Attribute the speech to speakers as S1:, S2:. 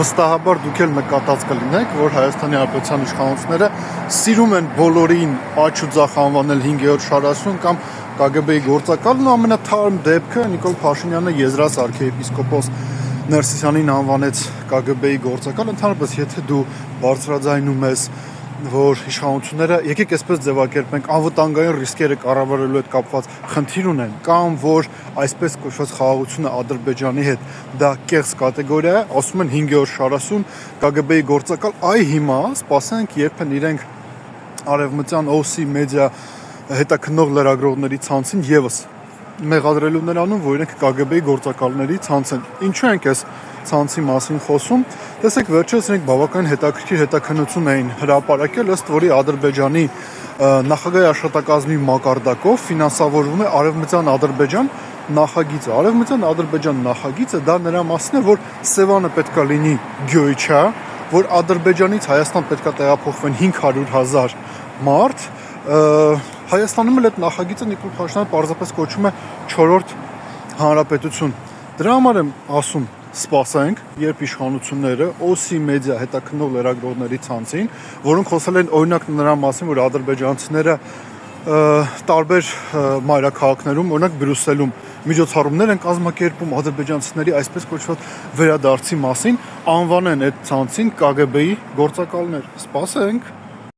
S1: վստահաբար դուք էլ նկատած կլինեք, որ Հայաստանի Հանրապետության իշխանությունները սիրում են բոլորին աջ ու ձախ անվանել 5-րդ շարասյուն կամ ԿԳԲ-ի գործակալն ու ամենաթարմ դեպքը Նիկոլ Փաշինյանը Եզրած արքեպիսկոպոս Ներսիսյանին անվանեց ԿԳԲ-ի գործակալ, ընդհանրապես եթե դու բարձրաձայնում ես, որ իշխանությունները եկեք այսպես ձևակերպենք անվտանգային ռիսկերը կառավարելու հետ կապված խնդիր ունեն կամ որ այսպես կոչված խաղաղությունը Ադրբեջանի հետ դա կեղծ կատեգորիա է, ասում են 5-րդ շարասյուն ԿԳԲ-ի գործակալ, այ հիմա սպասենք երբ են իրենք արևմտյան OC մեդիա հետաքննող լրագրողների ցանցին եւս մեղադրելու նրանում, որ իրենք ԿԳԲ-ի գործակալների ցանց են։ Ինչու ենք այս ցանցի մասին խոսում։ Տեսեք, վերջերս իրենք բավական հետաքրքիր հետաքննություն էին հրապարակել, ըստ որի Ադրբեջանի նախագահի աշխատակազմի մակարդակով ֆինանսավորվում է Արևմտյան Ադրբեջան նախագիծը։ Արևմտյան Ադրբեջան նախագիծը դա նրա մասին է, որ Սևանը պետքա լինի Գյոյչա, որ Ադրբեջանից Հայաստան պետքա տեղափոխվեն 500,000 մարդ։ Հայաստանում էլ այդ նախագիծը Նիկոլ Փաշինյանը պարզապես կոչում է 4-րդ հանրապետություն։ Դրա համար եմ ասում, սպասենք, երբ իշխանությունները OC մեդիա հետաքննող լրագրողների ցանցին, որոնք խոսել են օրինակ նրա մասին, որ ադրբեջանցիները տարբեր մայրաքաղաքներում, օրինակ Բրյուսելում միջոցառումներ են կազմակերպում ադրբեջանցիների այսպես կոչված վերադարձի մասին, անվանեն այդ ցանցին ԿԳԲ-ի գործակալներ։ Սպասենք։